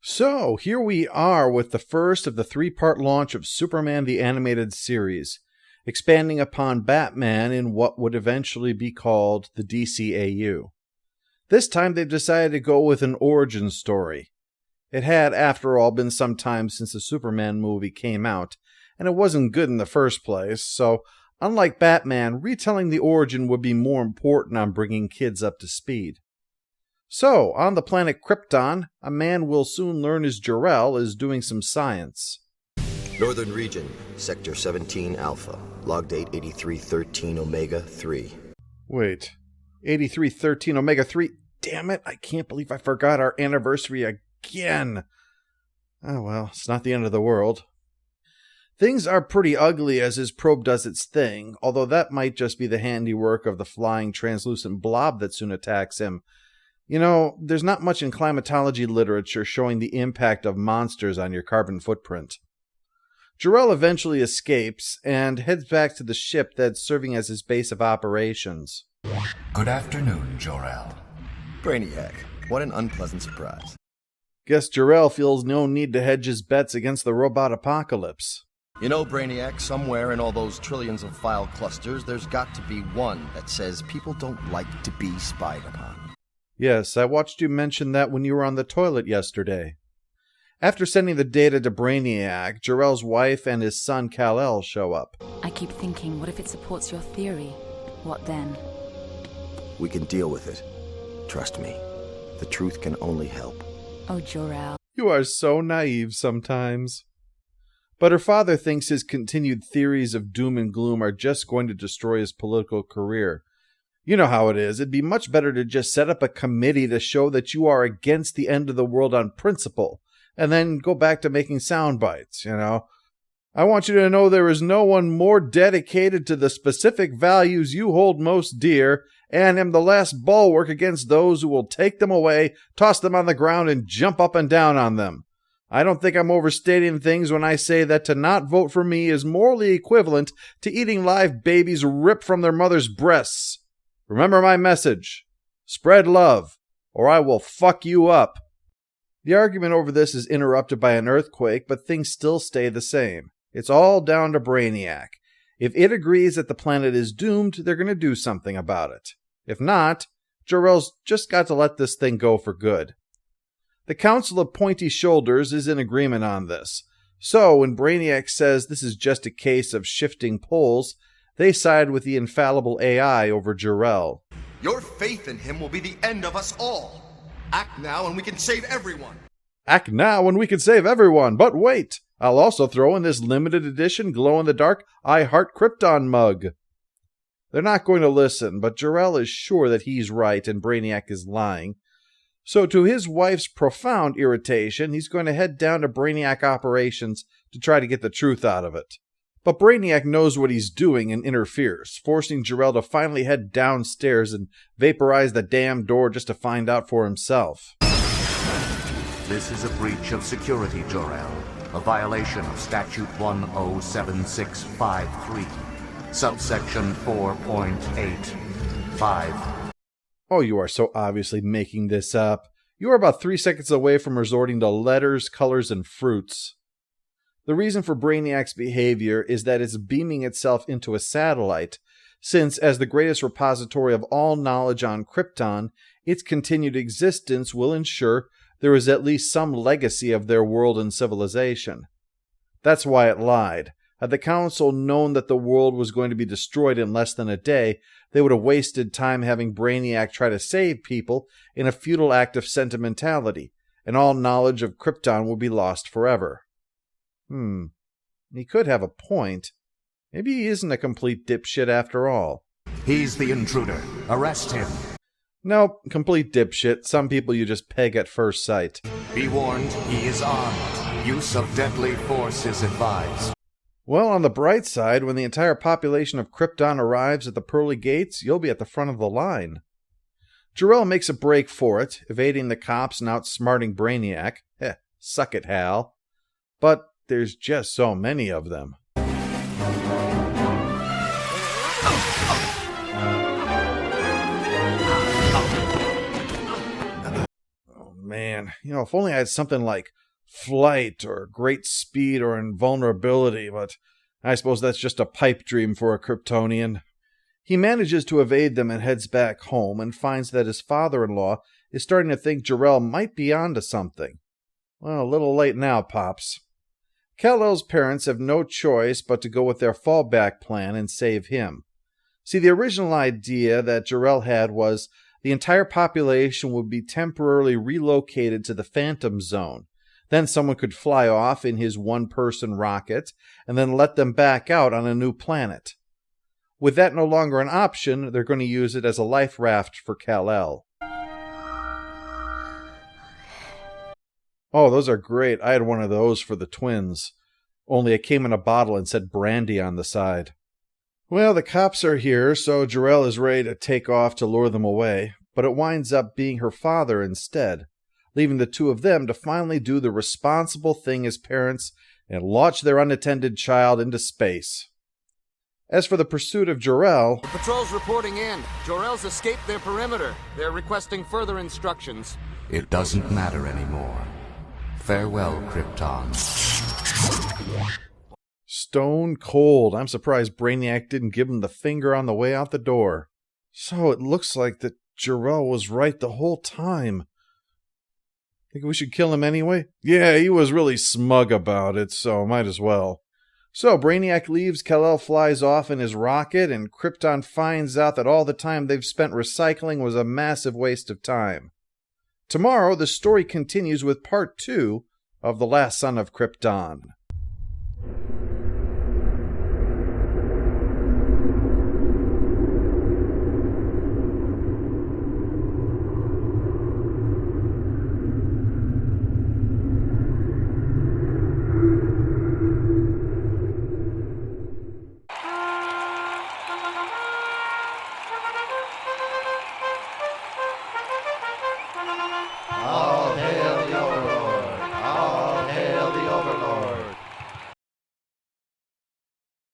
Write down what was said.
So, here we are with the first of the three-part launch of Superman the Animated Series, expanding upon Batman in what would eventually be called the DCAU. This time they've decided to go with an origin story. It had, after all, been some time since the Superman movie came out, and it wasn't good in the first place, so unlike Batman, retelling the origin would be more important on bringing kids up to speed. So, on the planet Krypton, a man will soon learn his Jor-El is doing some science. Northern Region, Sector 17 Alpha, log date 8313 Omega 3. Wait, 8313 Omega 3? Damn it, I can't believe I forgot our anniversary again. Oh well, it's not the end of the world. Things are pretty ugly as his probe does its thing, although that might just be the handiwork of the flying translucent blob that soon attacks him. You know, there's not much in climatology literature showing the impact of monsters on your carbon footprint. Jor-El eventually escapes and heads back to the ship that's serving as his base of operations. Good afternoon, Jor-El. Brainiac, what an unpleasant surprise. Guess Jor-El feels no need to hedge his bets against the robot apocalypse. You know, Brainiac, somewhere in all those trillions of file clusters, there's got to be one that says people don't like to be spied upon. Yes, I watched you mention that when you were on the toilet yesterday. After sending the data to Brainiac, Jor-El's wife and his son Kal-El show up. I keep thinking, what if it supports your theory? What then? We can deal with it. Trust me. The truth can only help. Oh, Jor-El. You are so naive sometimes. But her father thinks his continued theories of doom and gloom are just going to destroy his political career. You know how it is. It'd be much better to just set up a committee to show that you are against the end of the world on principle, and then go back to making sound bites, you know. I want you to know there is no one more dedicated to the specific values you hold most dear, and am the last bulwark against those who will take them away, toss them on the ground, and jump up and down on them. I don't think I'm overstating things when I say that to not vote for me is morally equivalent to eating live babies ripped from their mother's breasts. Remember my message. Spread love, or I will fuck you up. The argument over this is interrupted by an earthquake, but things still stay the same. It's all down to Brainiac. If it agrees that the planet is doomed, they're going to do something about it. If not, Jor-El's just got to let this thing go for good. The Council of Pointy Shoulders is in agreement on this. So, when Brainiac says this is just a case of shifting poles, they side with the infallible AI over Jor-El. Your faith in him will be the end of us all. Act now and we can save everyone. Act now and we can save everyone, but wait! I'll also throw in this limited edition glow-in-the-dark I Heart Krypton mug. They're not going to listen, but Jor-El is sure that he's right and Brainiac is lying. So to his wife's profound irritation, he's going to head down to Brainiac Operations to try to get the truth out of it. But Brainiac knows what he's doing and interferes, forcing Jor-El to finally head downstairs and vaporize the damn door just to find out for himself. This is a breach of security, Jor-El. A violation of Statute 107653, subsection 4.85. Oh, you are so obviously making this up. You are about 3 seconds away from resorting to letters, colors, and fruits. The reason for Brainiac's behavior is that it's beaming itself into a satellite, since, as the greatest repository of all knowledge on Krypton, its continued existence will ensure there is at least some legacy of their world and civilization. That's why it lied. Had the Council known that the world was going to be destroyed in less than a day, they would have wasted time having Brainiac try to save people in a futile act of sentimentality, and all knowledge of Krypton would be lost forever. He could have a point. Maybe he isn't a complete dipshit after all. He's the intruder. Arrest him. Nope, complete dipshit. Some people you just peg at first sight. Be warned, he is armed. Use of deadly force is advised. Well, on the bright side, when the entire population of Krypton arrives at the pearly gates, you'll be at the front of the line. Jor-El makes a break for it, evading the cops and outsmarting Brainiac. Suck it, Hal. But there's just so many of them. man, if only I had something like flight or great speed or invulnerability, but I suppose that's just a pipe dream for a Kryptonian. He manages to evade them and heads back home and finds that his father-in-law is starting to think Jor-El might be onto something. Well, a little late now, Pops. Kal-El's parents have no choice but to go with their fallback plan and save him. See, the original idea that Jor-El had was the entire population would be temporarily relocated to the Phantom Zone. Then someone could fly off in his one-person rocket and then let them back out on a new planet. With that no longer an option, they're going to use it as a life raft for Kal-El. Oh, those are great. I had one of those for the twins. Only it came in a bottle and said brandy on the side. Well, the cops are here, so Jor-El is ready to take off to lure them away, but it winds up being her father instead, leaving the two of them to finally do the responsible thing as parents and launch their unattended child into space. As for the pursuit of Jor-El... The patrol's reporting in. Jor-El's escaped their perimeter. They're requesting further instructions. It doesn't matter anymore. Farewell, Krypton. Stone cold. I'm surprised Brainiac didn't give him the finger on the way out the door. So it looks like that Jor-El was right the whole time. Think we should kill him anyway? Yeah, he was really smug about it, so might as well. So Brainiac leaves, Kal-El flies off in his rocket, and Krypton finds out that all the time they've spent recycling was a massive waste of time. Tomorrow, the story continues with Part 2 of The Last Son of Krypton. All hail Jor-El.